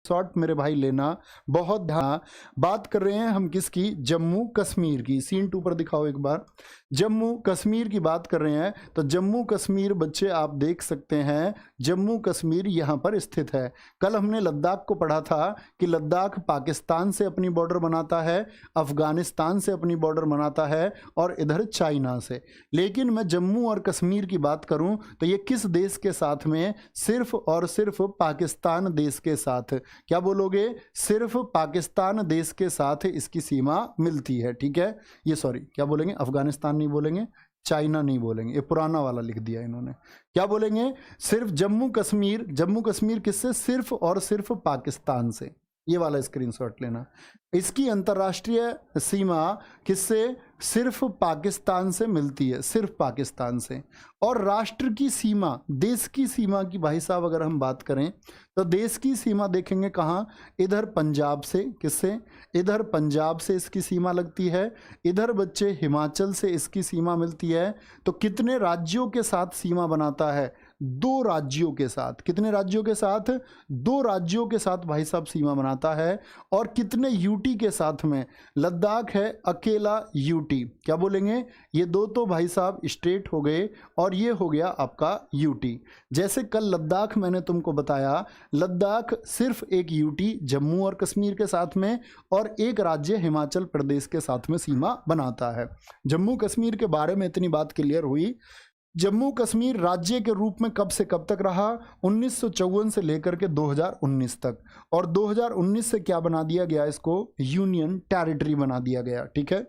Shot मेरे भाई लेना, बहुत ध्यान। बात कर रहे हैं हम किसकी? जम्मू कश्मीर की। सीन 2 पर दिखाओ एक बार। जम्मू कश्मीर की बात कर रहे हैं तो जम्मू कश्मीर बच्चे आप देख सकते हैं, जम्मू कश्मीर यहाँ पर स्थित है। कल हमने लद्दाख को पढ़ा था कि लद्दाख पाकिस्तान से अपनी बॉर्डर बनाता है, अफगानिस्तान से अपनी बॉर्डर बनाता है और इधर चाइना से। लेकिन मैं जम्मू और कश्मीर की बात करूं तो ये किस देश के साथ में? सिर्फ और सिर्फ पाकिस्तान देश के साथ। क्या बोलोगे? सिर्फ पाकिस्तान देश के साथ इसकी सीमा मिलती है। ठीक है, ये सॉरी क्या बोलेंगे, अफगानिस्तान नहीं बोलेंगे, चाइना नहीं बोलेंगे, ये पुराना वाला लिख दिया इन्होंने। क्या बोलेंगे? सिर्फ जम्मू कश्मीर। जम्मू कश्मीर किससे? सिर्फ और सिर्फ पाकिस्तान से। ये वाला स्क्रीनशॉट लेना। इसकी अंतर्राष्ट्रीय सीमा किससे? सिर्फ पाकिस्तान से मिलती है, सिर्फ पाकिस्तान से। और राष्ट्र की सीमा, देश की सीमा की भाई साहब अगर हम बात करें तो देश की सीमा देखेंगे कहाँ? इधर पंजाब से। किससे? इधर पंजाब से इसकी सीमा लगती है, इधर बच्चे हिमाचल से इसकी सीमा मिलती है। तो कितने राज्यों के साथ सीमा बनाता है? 2 राज्यों के साथ। कितने राज्यों के साथ? 2 राज्यों के साथ भाई साहब सीमा बनाता है। और कितने यूटी के साथ में? लद्दाख है अकेला यूटी। क्या बोलेंगे? ये 2 तो भाई साहब स्टेट हो गए और ये हो गया आपका यूटी। जैसे कल लद्दाख मैंने तुमको बताया, लद्दाख सिर्फ एक यूटी जम्मू और कश्मीर के साथ में और एक राज्य हिमाचल प्रदेश के साथ में सीमा बनाता है। जम्मू कश्मीर के बारे में इतनी बात क्लियर हुई। जम्मू कश्मीर राज्य के रूप में कब से कब तक रहा? 1954 से लेकर के 2019 तक। और 2019 से क्या बना दिया गया? इसको यूनियन टेरिटरी बना दिया गया। ठीक है,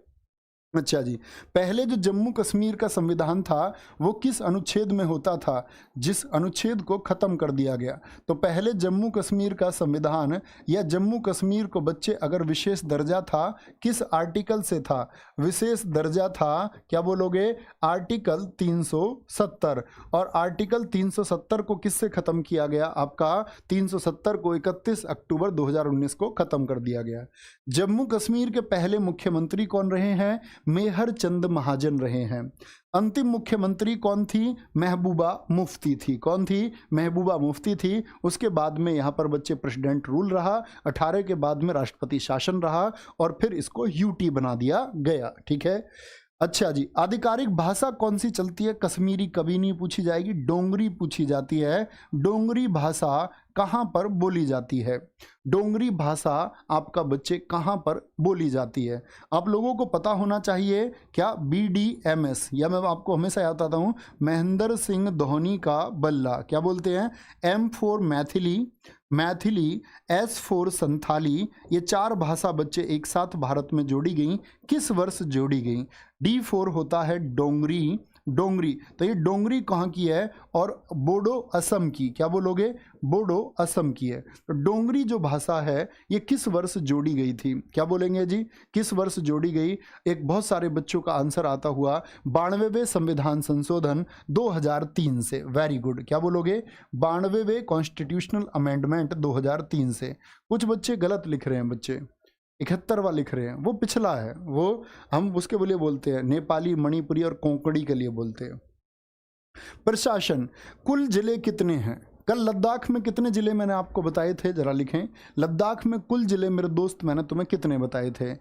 अच्छा जी। पहले जो जम्मू कश्मीर का संविधान था वो किस अनुच्छेद में होता था? जिस अनुच्छेद को खत्म कर दिया गया। तो पहले जम्मू कश्मीर का संविधान या जम्मू कश्मीर को बच्चे अगर विशेष दर्जा था, किस आर्टिकल से था? विशेष दर्जा था, क्या बोलोगे? आर्टिकल 370। और आर्टिकल 370 को किससे खत्म किया गया? आपका 370 को 31 अक्टूबर 2019 को खत्म कर दिया गया। जम्मू कश्मीर के पहले मुख्यमंत्री कौन रहे हैं? मेहर चंद महाजन रहे हैं। अंतिम मुख्यमंत्री कौन थी? महबूबा मुफ्ती थी। कौन थी? महबूबा मुफ्ती थी। उसके बाद में यहाँ पर बच्चे प्रेसिडेंट रूल रहा, 18 के बाद में राष्ट्रपति शासन रहा और फिर इसको यूटी बना दिया गया। ठीक है, अच्छा जी। आधिकारिक भाषा कौन सी चलती है? कश्मीरी कभी नहीं पूछी जाएगी, डोंगरी पूछी जाती है। डोंगरी भाषा कहाँ पर बोली जाती है? डोंगरी भाषा आपका बच्चे कहाँ पर बोली जाती है? आप लोगों को पता होना चाहिए। क्या? BDMS, या मैं आपको हमेशा याद आता हूँ, महेंद्र सिंह धोनी का बल्ला। क्या बोलते हैं? M for Maithili, S for Santhali. ये 4 भाषा बच्चे एक साथ भारत में जोड़ी गई। किस वर्ष जोड़ी गई? D फॉर होता है डोंगरी। तो ये डोंगरी कहाँ की है? और बोडो असम की। क्या बोलोगे? बोडो असम की है। तो डोंगरी जो भाषा है ये किस वर्ष जोड़ी गई थी? क्या बोलेंगे जी? किस वर्ष जोड़ी गई? एक बहुत सारे बच्चों का आंसर आता हुआ 92वें संविधान संशोधन 2003 से। Very good. क्या बोलोगे? 92वें कॉन्स्टिट्यूशनल अमेंडमेंट 2003 से। कुछ बच्चे गलत लिख रहे हैं, बच्चे 71वां लिख रहे हैं, वो पिछला है। वो हम उसके लिए बोलते हैं नेपाली, मणिपुरी और कोंकणी के लिए बोलते हैं। प्रशासन, कुल जिले कितने हैं? कल लद्दाख में कितने जिले मैंने आपको बताए थे? जरा लिखें। लद्दाख में कुल जिले मेरे दोस्त मैंने तुम्हें कितने बताए थे?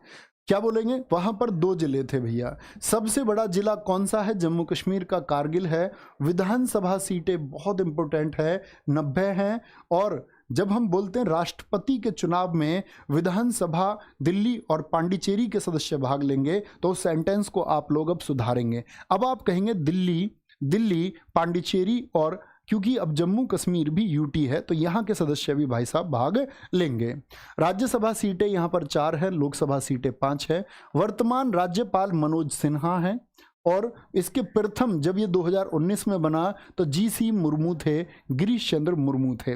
क्या बोलेंगे? वहां पर 2 जिले थे भैया। सबसे बड़ा जिला कौन सा है? जम्मू कश्मीर का कारगिल है। विधानसभा सीटें बहुत इंपॉर्टेंट है, 90 हैं। और जब हम बोलते हैं राष्ट्रपति के चुनाव में विधानसभा दिल्ली और पांडिचेरी के सदस्य भाग लेंगे, तो उस सेंटेंस को आप लोग अब सुधारेंगे। अब आप कहेंगे दिल्ली, पांडिचेरी, और क्योंकि अब जम्मू कश्मीर भी यूटी है तो यहाँ के सदस्य भी भाई साहब भाग लेंगे। राज्यसभा सीटें यहाँ पर 4 है, लोकसभा सीटें 5 है। वर्तमान राज्यपाल मनोज सिन्हा हैं और इसके प्रथम जब ये 2019 में बना तो GC मुर्मू थे, गिरीश चंद्र मुर्मू थे।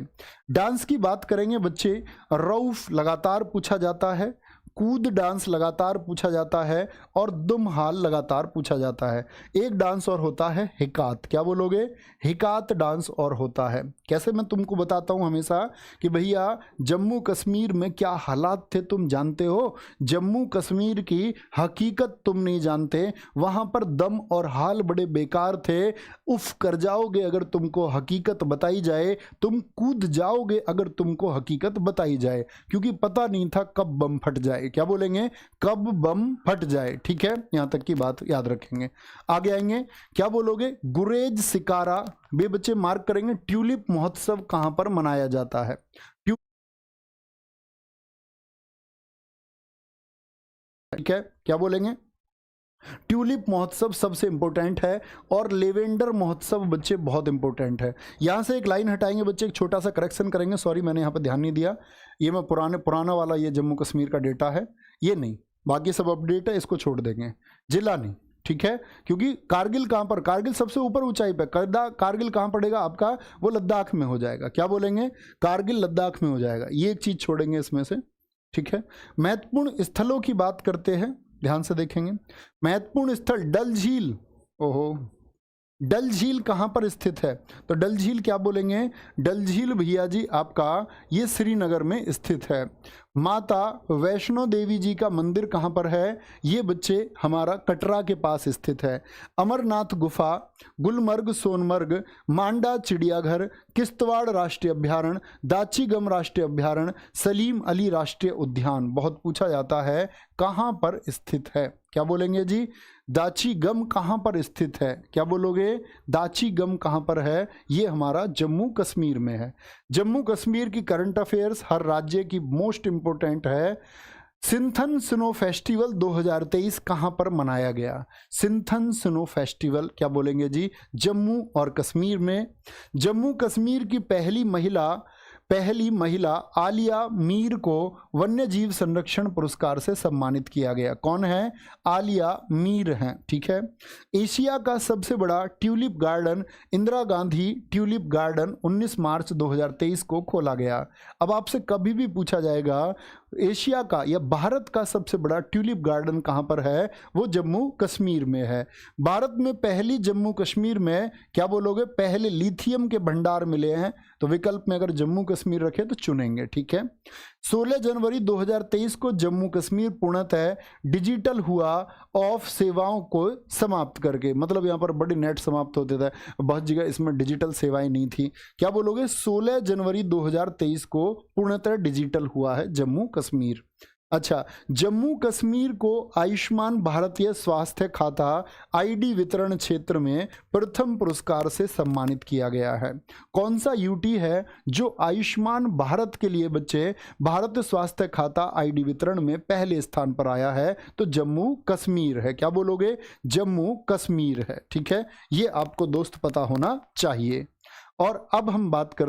डांस की बात करेंगे बच्चे, रऊफ लगातार पूछा जाता है। कूद डांस लगातार पूछा जाता है और दुम हाल लगातार पूछा जाता है। एक डांस और होता है हिकात, क्या बोलोगे? हिकात डांस और होता है। कैसे? मैं तुमको बताता हूँ हमेशा कि भैया जम्मू कश्मीर में क्या हालात थे तुम जानते हो? जम्मू कश्मीर की हकीकत तुम नहीं जानते, वहाँ पर दम और हाल बड़े बेकार थे। उफ कर जाओगे अगर तुमको हकीकत बताई जाए, तुम कूद जाओगे अगर तुमको हकीकत बताई जाए, क्योंकि पता नहीं था कब बम फट जाए। क्या बोलेंगे? कब बम फट जाए। ठीक है, यहां तक की बात याद रखेंगे। आगे आएंगे, क्या बोलोगे? गुरेज सिकारा, वे बच्चे मार्क करेंगे। ट्यूलिप महोत्सव कहां पर मनाया जाता है? ठीक है, क्या बोलेंगे? ट्यूलिप महोत्सव सबसे इंपॉर्टेंट है और लेवेंडर महोत्सव बच्चे बहुत इंपॉर्टेंट है। यहां से एक लाइन हटाएंगे बच्चे, एक छोटा सा करेक्शन करेंगे। सॉरी मैंने यहां पर ध्यान नहीं दिया, ये मैं पुराना वाला ये जम्मू कश्मीर का डेटा है, ये नहीं, बाकी सब अपडेट है, इसको छोड़ देंगे, जिला नहीं। ठीक है, क्योंकि कारगिल कहां पर? कारगिल सबसे ऊपर ऊंचाई पे। कारगिल कहां पड़ेगा आपका? वो लद्दाख में हो जाएगा। क्या बोलेंगे? कारगिल लद्दाख में हो जाएगा। ये एक चीज छोड़ेंगे इसमें से। ठीक है, महत्वपूर्ण स्थलों की बात करते हैं, ध्यान से देखेंगे। महत्वपूर्ण स्थल डल झील। ओहो, डल झील कहाँ पर स्थित है? तो डल झील क्या बोलेंगे? डल झील भैया जी आपका ये श्रीनगर में स्थित है। माता वैष्णो देवी जी का मंदिर कहाँ पर है? ये बच्चे हमारा कटरा के पास स्थित है। अमरनाथ गुफा, गुलमर्ग सोनमर्ग, मांडा चिड़ियाघर, किश्तवाड़ राष्ट्रीय अभ्यारण्य, दाची-गम राष्ट्रीय अभ्यारण्य, सलीम अली राष्ट्रीय उद्यान। बहुत पूछा जाता है कहाँ पर स्थित है। क्या बोलेंगे जी? दाची-गम कहाँ पर स्थित है? क्या बोलोगे? दाची-गम कहाँ पर है? ये हमारा जम्मू कश्मीर में है। जम्मू कश्मीर की करंट अफेयर्स हर राज्य की मोस्ट इंपोर्टेंट है। सिंथन स्नो फेस्टिवल 2023 कहाँ पर मनाया गया? सिंथन स्नो फेस्टिवल क्या बोलेंगे जी? जम्मू और कश्मीर में। जम्मू कश्मीर की पहली महिला आलिया मीर को वन्य जीव संरक्षण पुरस्कार से सम्मानित किया गया। कौन है? आलिया मीर हैं। ठीक है, एशिया का सबसे बड़ा tulip garden Indira Gandhi tulip garden 19 मार्च 2023 को खोला गया। अब आपसे कभी भी पूछा जाएगा एशिया का या भारत का सबसे बड़ा ट्यूलिप गार्डन कहाँ पर है? वो जम्मू कश्मीर में है। भारत में पहली जम्मू कश्मीर में क्या बोलोगे? पहले लिथियम के भंडार मिले हैं, तो विकल्प में अगर जम्मू कश्मीर रखे तो चुनेंगे। ठीक है, 16 जनवरी 2023 को जम्मू कश्मीर पूर्णतः डिजिटल हुआ, ऑफ सेवाओं को समाप्त करके। मतलब यहाँ पर बड़े नेट समाप्त होते थे, बहुत जगह इसमें डिजिटल सेवाएं नहीं थी। क्या बोलोगे? 16 जनवरी 2023 को पूर्णतः डिजिटल हुआ है जम्मू कश्मीर। अच्छा, जम्मू कश्मीर को आयुष्मान भारतीय स्वास्थ्य खाता आईडी वितरण क्षेत्र में प्रथम पुरस्कार से सम्मानित किया गया है। कौन सा यूटी है जो आयुष्मान भारत के लिए बच्चे भारतीय स्वास्थ्य खाता आईडी वितरण में पहले स्थान पर आया है? तो जम्मू कश्मीर है। क्या बोलोगे? जम्मू कश्मीर है। ठीक है, ये आपको दोस्त पता होना चाहिए। और अब हम बात करते